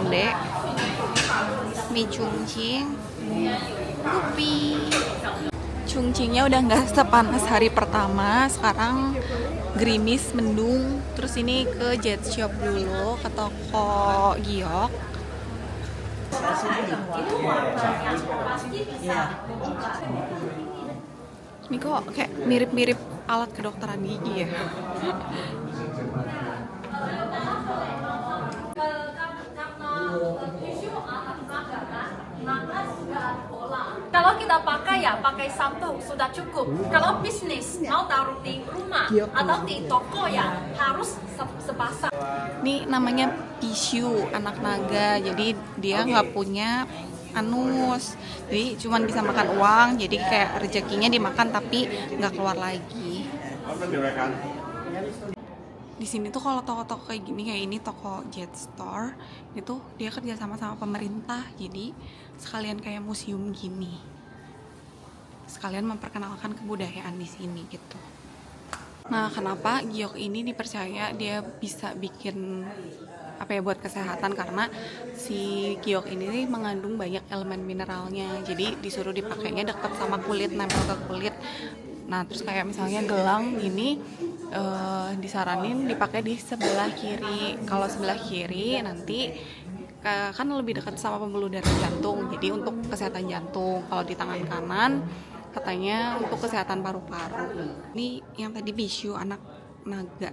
onde, mie chungching, kopi. Chungchingnya udah nggak sepanas hari pertama, sekarang gerimis, mendung. Terus ini ke Jet Shop dulu, ke toko giok. Ini kok kayak mirip-mirip alat kedokteran gigi ya. Kalau kita pakai ya pakai satu sudah cukup. Kalau bisnis mau taruh di rumah atau di toko ya harus sepasang. Ini namanya Pishu, anak naga. Jadi dia nggak punya anus. Jadi cuman bisa makan uang. Jadi kayak rezekinya dimakan tapi nggak keluar lagi. Di sini tuh kalau toko-toko kayak gini, kayak ini toko Jet Store, itu dia kerja sama pemerintah, jadi sekalian kayak museum gini, sekalian memperkenalkan kebudayaan di sini gitu. Nah, kenapa giok ini dipercaya dia bisa bikin apa ya buat kesehatan, karena si giok ini mengandung banyak elemen mineralnya, jadi disuruh dipakainya deket sama kulit, nempel ke kulit. Nah, terus kayak misalnya gelang ini disaranin dipakai di sebelah kiri. Kalau sebelah kiri nanti kan lebih dekat sama pembuluh darah jantung, jadi untuk kesehatan jantung. Kalau di tangan kanan katanya untuk kesehatan paru-paru. Ini yang tadi Bishu, anak naga.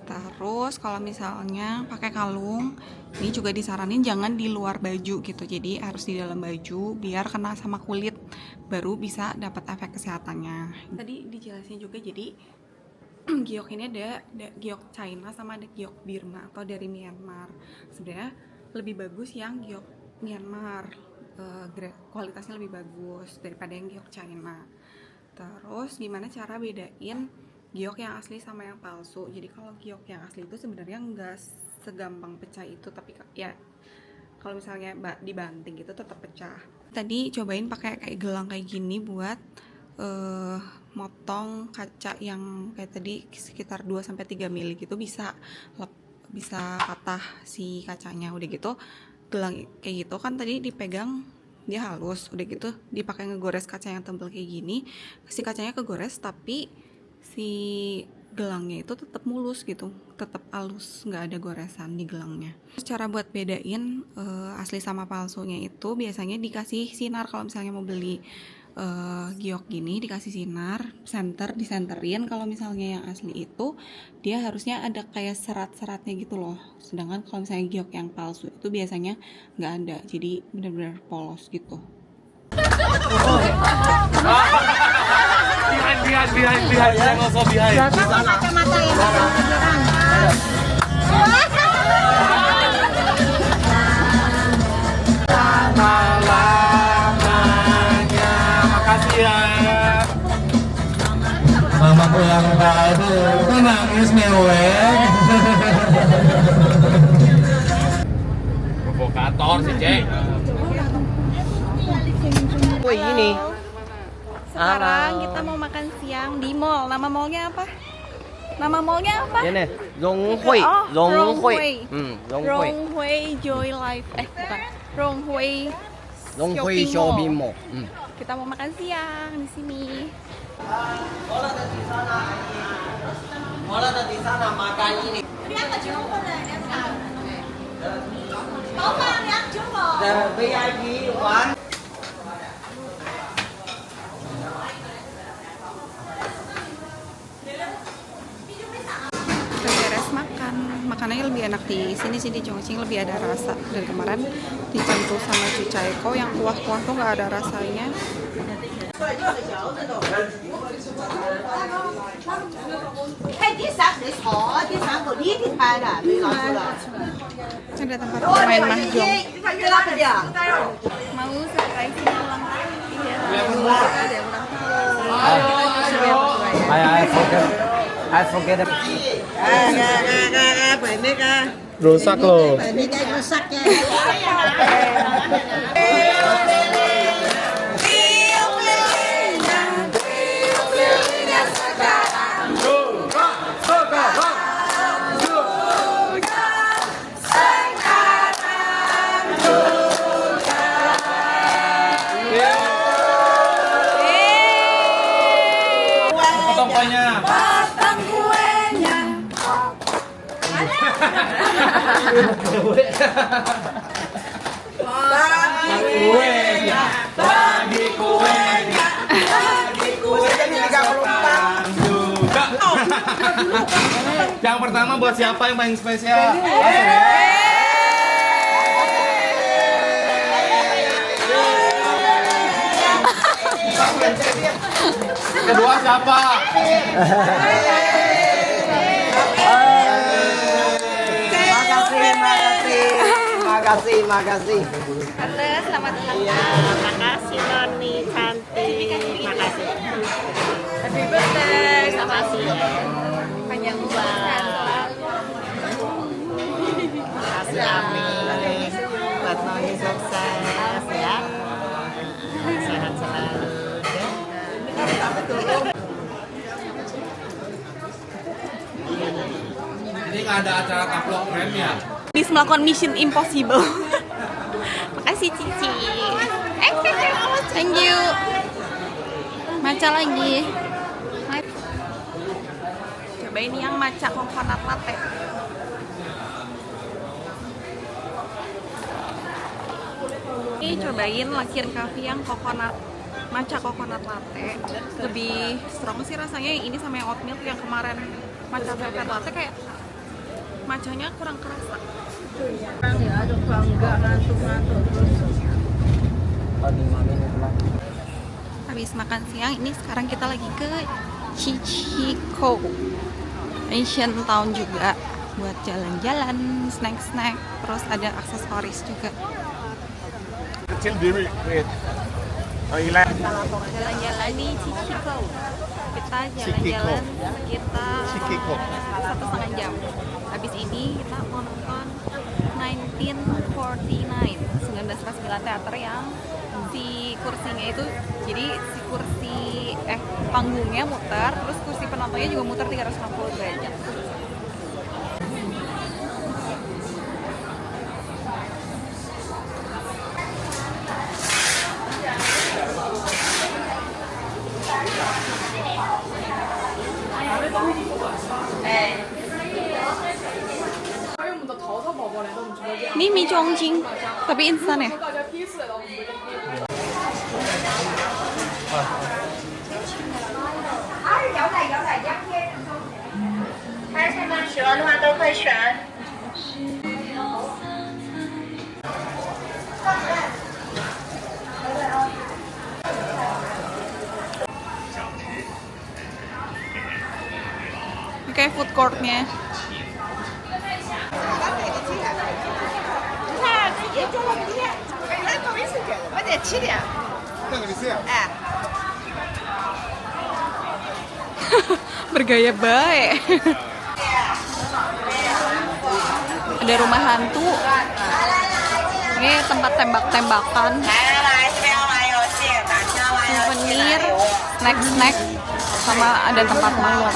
Terus kalau misalnya pakai kalung, ini juga disaranin jangan di luar baju gitu, jadi harus di dalam baju biar kena sama kulit, baru bisa dapat efek kesehatannya. Tadi dijelasin juga, jadi giok ini ada giok China sama ada giok Burma atau dari Myanmar. Sebenarnya lebih bagus yang giok Myanmar, kualitasnya lebih bagus daripada yang giok China. Terus gimana cara bedain giok yang asli sama yang palsu? Jadi kalau giok yang asli itu sebenarnya nggak segampang pecah itu, tapi ya kalau misalnya dibanting gitu tetap pecah. Tadi cobain pakai kayak gelang kayak gini buat motong kaca yang kayak tadi sekitar 2-3 mili gitu, bisa patah si kacanya. Udah gitu gelang kayak gitu kan tadi dipegang dia halus, udah gitu dipakai ngegores kaca yang tebal kayak gini, si kacanya kegores tapi si gelangnya itu tetap mulus gitu, tetap halus, nggak ada goresan di gelangnya. Terus cara buat bedain asli sama palsunya itu biasanya dikasih sinar. Kalau misalnya mau beli giok gini dikasih sinar, disenterin. Kalau misalnya yang asli itu dia harusnya ada kayak serat-seratnya gitu loh, sedangkan kalau misalnya giok yang palsu itu biasanya nggak ada, jadi benar-benar polos gitu. Behind, also behind. Kacamata yang kepikiran. Lama-lamanya, makasih ya. Mama ulang tahun, nangis mewek. Provokator si Cek. Wih ini. Sekarang kita mau makan siang di mall. Nama mallnya apa? Nama mallnya apa? Ini Ronghui, Oh, Ronghui. Ronghui. Ronghui Joy Life. Bukan. Ronghui Ronghui Shopping Mall. Kita mau makan siang di sini. Malah di sana makan ini. The VIP one. Beres makan, makanannya lebih enak di sini sih, di Chongqing lebih ada rasa. Dari kemarin dicampur sama Cucaiko yang kuah-kuah tuh nggak ada rasanya. Ada tempat main mahjong. Mau surprise ulang tahun. Iya. Ada ulang tahun. I forget it. Rusak loh. Kuenya, bagi kuenya, bagi kuenya sekarang juga. Yang pertama buat siapa yang paling spesial? Kedua siapa? Makasih. Halo, selamat ulang tahun. Makasih Noni, cantik. Makasih. Happy birthday. Makasih. Panjang umur. Makasih Amin. Buat Noni sukses ya. Sehat selalu. Ini nggak ada acara taplok keren ya? Habis melakukan mission impossible. Makasih Cici. Thank you. Matcha lagi. Coba ini yang matcha coconut latte. Ini cobain Luckin Coffee yang matcha coconut latte. Lebih strong sih rasanya yang ini sama yang oat milk. Yang kemarin matcha velvet latte kayak matchanya kurang kerasa. Habis makan siang, ini sekarang kita lagi ke Chichiko Asian Town juga buat jalan-jalan, snack-snack, terus ada aksesoris juga. Kecil diri, oh hilang. Jalan-jalan di Chichiko, kita jalan-jalan sekitar 1,5 jam. Habis ini kita mau nonton 1949 teater yang si kursinya itu, jadi si kursi panggungnya muter, terus kursi penontonnya juga muter 360 derajat. Ini mie Chongqing, tapi instan ya? Ini kayak food courtnya. Bergaya baik. Ada rumah hantu. Ini tempat tembak-tembakan. Souvenir, snack-snack, sama ada tempat malam.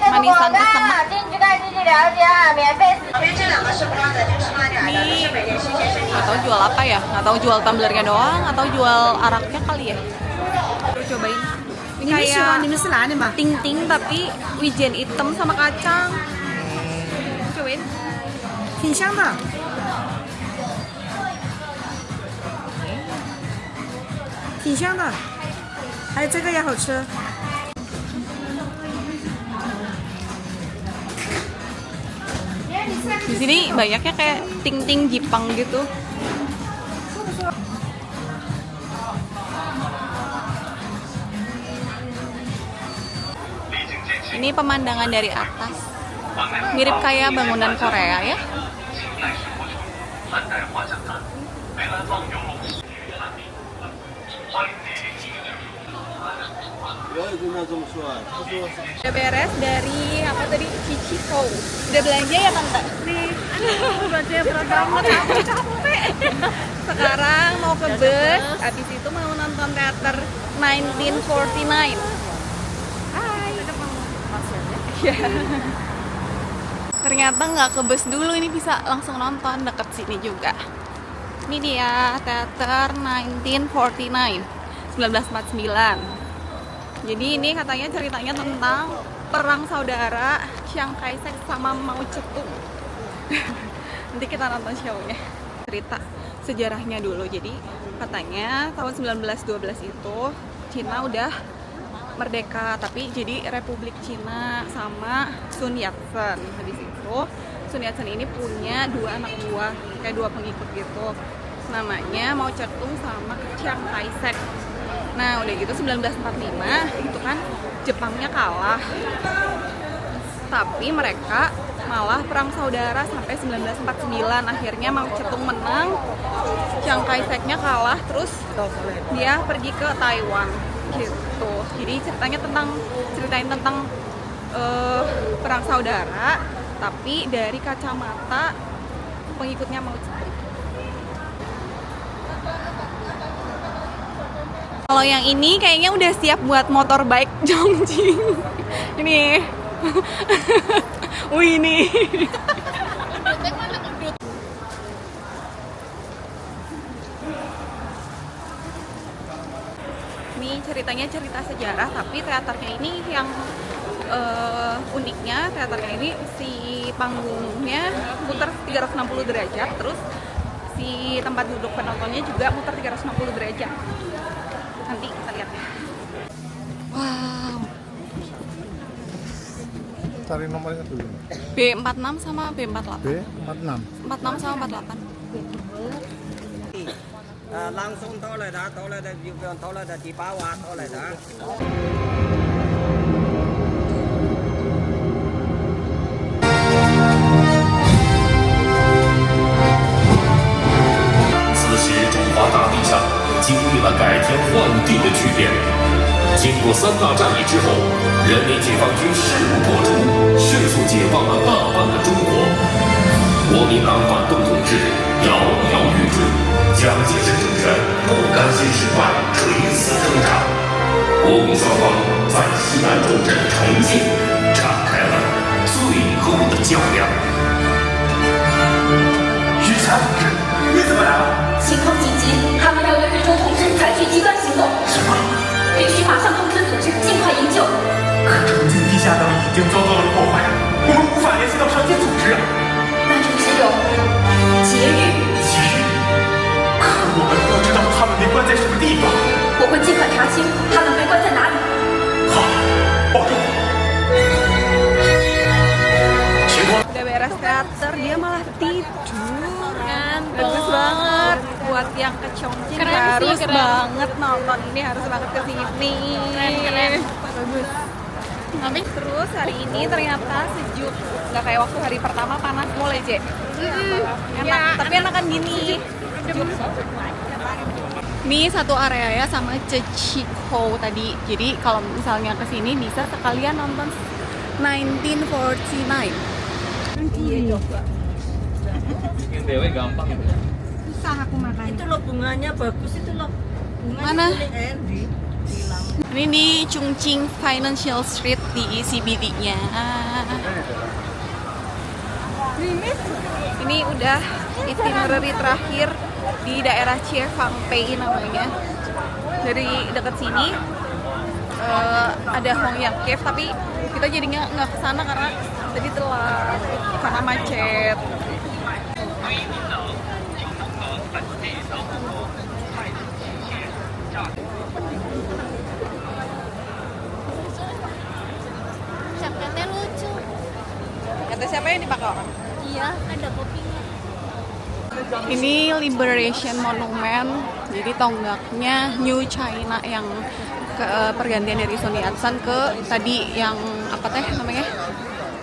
Manisan kesemak. Ini nggak tahu jual apa ya? Nggak tahu jual tumblernya doang atau jual araknya kali ya? Cobain. Ini kayak ting-ting tapi wijen hitam sama kacang. Cobain. 挺香的。挺香的，还有这个也好吃。 Di sini banyaknya kayak ting-ting Jepang gitu. Ini pemandangan dari atas. Mirip kayak bangunan Korea ya. Udah beres dari apa tadi Chichiko. Udah belanja ya tante? Nih, belanja berat banget, capek. Sekarang mau ke bus, habis itu mau nonton teater 1949. Hai. Ya. Ternyata nggak ke bus dulu, ini bisa langsung nonton deket sini juga. Ini dia teater 1949, 1949. Jadi ini katanya ceritanya tentang perang saudara Chiang Kai-shek sama Mao Zedong. Nanti kita nonton show-nya. Cerita sejarahnya dulu. Jadi katanya tahun 1912 itu Cina udah merdeka, tapi jadi Republik Cina sama Sun Yat-sen. Habis itu Sun Yat-sen ini punya 2 anak buah, kayak 2 pengikut gitu. Namanya Mao Zedong sama Chiang Kai-shek. Nah, udah gitu 1945 itu kan Jepangnya kalah. Tapi mereka malah perang saudara sampai 1949. Akhirnya Mao Zedong menang, Chiang Kai-sheknya kalah, terus dia pergi ke Taiwan gitu. Jadi ceritain tentang perang saudara, tapi dari kacamata pengikutnya Mao Zedong. Kalau yang ini kayaknya udah siap buat motorbike Chongqing. Ini. Wih ini. Ini ceritanya cerita sejarah, tapi teaternya ini yang uniknya teaternya ini si panggungnya muter 360 derajat, terus si tempat duduk penontonnya juga muter 360 derajat. Nanti kita lihat ya. Wow. Cari nomornya dulu. B46 sama B48. B46. 46 sama 48. Langsung tahu lah dah, tahu lah dah di bawah tahu lah dah. 经历了改天换地的巨变。经过3大战役之后，人民解放军势如破竹，迅速解放了大半个中国。国民党反动统治摇摇欲坠，蒋介石政权不甘心失败，垂死挣扎。国共双方在西南重镇重庆展开了最后的较量。徐强同志，你怎么来了？ 情况紧急，他们要对日中统治采取极端行动。什么？必须马上通知组织，尽快营救。可重庆地下党已经遭到了破坏，我们无法联系到上级组织啊！那就只有劫狱。劫狱？可我们不知道他们被关在什么地方。我会尽快查清他们被关在哪里。好，保重。情况。 Udah beres teater, dia malah tidur. Bagus banget. Buat yang ke Chongqing harus banget nonton ini, harus banget ke sini. Keren. Bagus. Tapi terus hari ini ternyata sejuk. Nggak kayak waktu hari pertama panas mulai, Je. Enak, tapi enakan gini. Ini satu area ya sama Cechiho tadi. Jadi kalau misalnya ke sini bisa sekalian nonton 1949. Bikin dewe gampang itu. Susah aku makan. Itu loh bunganya bagus itu loh. Mana? Di Ini di Chongqing Financial Street di CBD-nya. Ini udah itinerary terakhir di daerah Chiefangpei namanya. Dari dekat sini ada Hongyang Cave, tapi kita jadinya nggak kesana karena tadi telat karena macet. Jaketnya lucu. Kata siapa yang dipakai orang? Iya, ada kopinya. Ini Liberation Monument, jadi tonggaknya New China yang pergantian dari Sun Yat-sen ke tadi yang apa teh namanya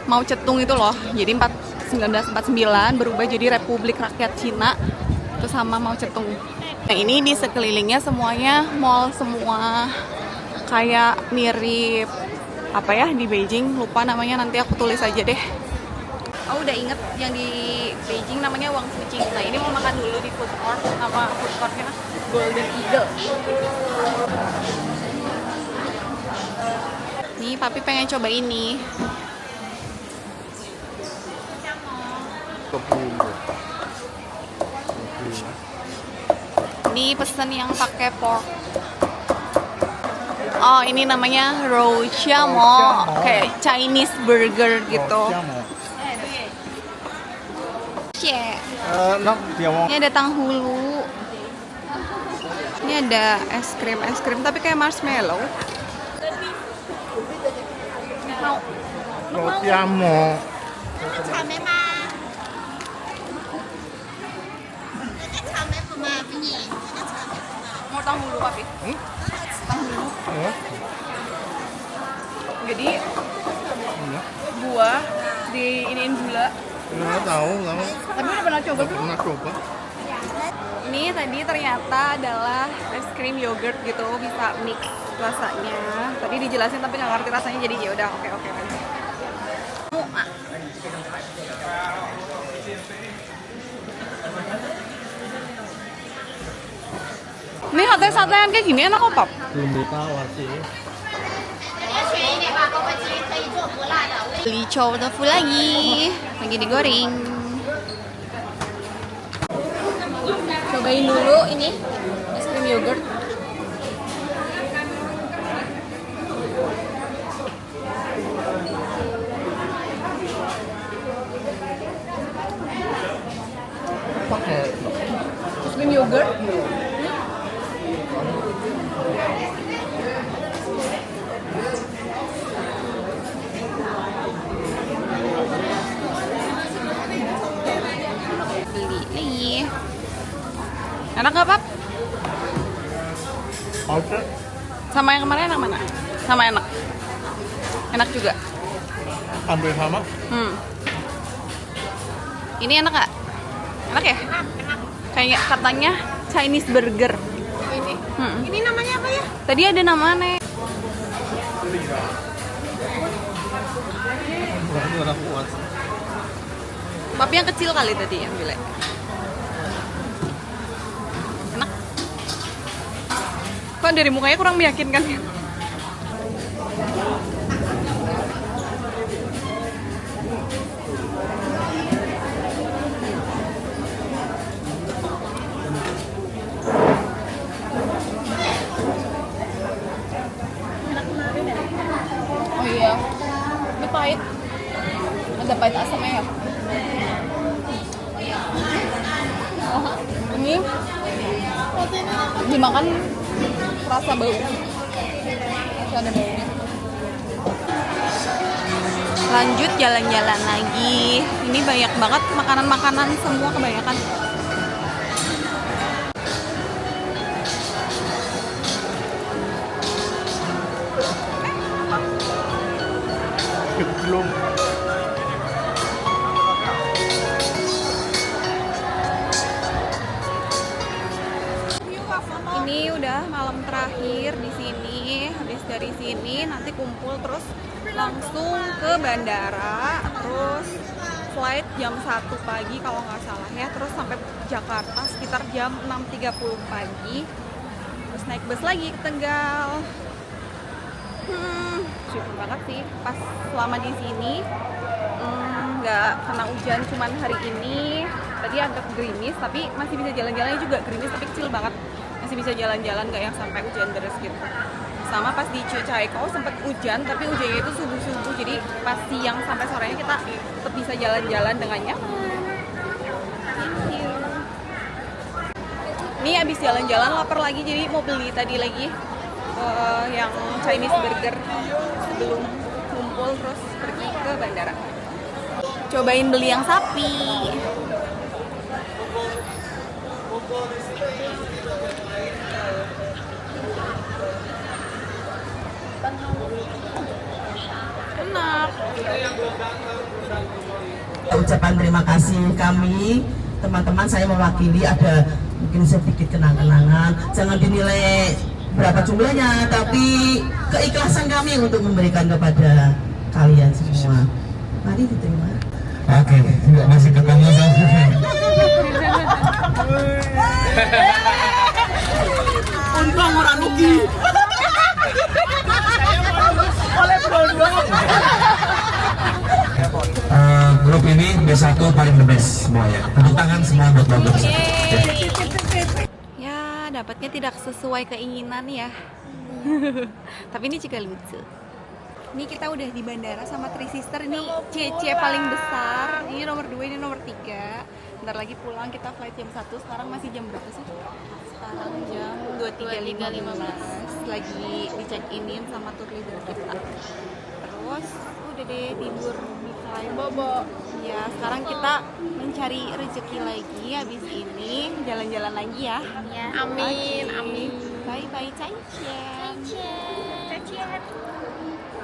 Mao Zedong itu loh. Jadi 1949 berubah jadi Republik Rakyat Cina itu sama Mao Zedong. Nah ini di sekelilingnya semuanya mall semua, kayak mirip apa ya di Beijing, lupa namanya, nanti aku tulis aja deh. Oh udah inget yang di Beijing namanya Wang Fuqing. Nah ini mau makan dulu di food court, nama food courtnya Golden Eagle. Nih papi pengen coba ini. Ini pesen yang pakai pork. Oh, ini namanya Roxiamo, kayak Chinese burger gitu. Cie. Ini ada tanghulu. Ini ada es krim tapi kayak marshmallow. Mau? Roxiamo. Mau tanghulu, papi? Tanghulu. Jadi buah diiniin gula. Nggak tahu, Tapi udah pernah coba belum? pernah coba. Ini tadi ternyata adalah es krim yogurt gitu, bisa mix rasanya. Tadi dijelasin tapi nggak ngerti rasanya, jadi ya udah oke aja. Ini sate-satean kayak gini enak kok, Pap? Belum ditawar sih. Beli chow tofu lagi digoreng. Cobain dulu ini es krim yogurt. Pakai Es krim yogurt. Beli lagi. Enak nggak, Pap? Oke. Sama yang kemarin enak mana? Sama enak. Enak juga. Hampir sama. Ini enak nggak? Enak ya? Kayak katanya Chinese burger. Ini namanya apa ya? Tadi ada namanya. Udah puas. Papi yang kecil kali tadi yang bilang. Enak. Kok dari mukanya kurang meyakinkan? Oh iya, ini pahit. Ada pahit asamnya ya. Ini dimakan rasa bau. Rasa ada baunya. Lanjut jalan-jalan lagi. Ini banyak banget makanan-makanan semua kebanyakan. Belum. Ini udah malam terakhir di sini. Habis dari sini nanti kumpul terus langsung ke bandara. Terus flight jam 1 pagi kalau nggak salah ya. Terus sampai Jakarta sekitar jam 6.30 pagi. Terus naik bus lagi ke Tegal. Syukur banget sih pas selama di sini nggak kena hujan cuman hari ini. Tadi agak gerimis tapi masih bisa jalan-jalannya juga gerimis tapi kecil banget. Masih bisa jalan-jalan nggak yang sampai hujan deras gitu. Sama pas di Chichaeko sempet hujan tapi hujannya itu subuh-subuh, jadi pas siang sampai sorenya kita tetap bisa jalan-jalan dengan nyaman. Thank you. Ini abis jalan-jalan lapar lagi jadi mau beli tadi lagi yang Chinese burger sebelum kumpul terus pergi ke bandara. Cobain beli yang sapi. Enak. Ucapan terima kasih kami teman-teman, saya mewakili ada mungkin sedikit kenang-kenangan, jangan dinilai berapa jumlahnya tapi keikhlasan kami untuk memberikan kepada kalian semua. Mari diterima. Oke, masih ketemu sama. Untung orang rugi. Oleh bondong. Grup ini B1 paling the best semuanya. Tepuk tangan semua buat bagus. Ya, dapatnya tidak sesuai keinginan ya. Tapi ini juga lucu. Ini kita udah di bandara sama Three Sister. Ini Cie paling besar. Ini nomor 2, ini nomor 3. Bentar lagi pulang, kita flight jam 1. Sekarang masih jam berapa sih? Sekarang jam 23.15. Lagi di check inin sama tour leader kita. Terus udah deh tidur di flight. Bobo. Ya, sekarang kita mencari rezeki lagi. Habis ini jalan-jalan lagi ya. Amin, amin. Bye bye, 再见。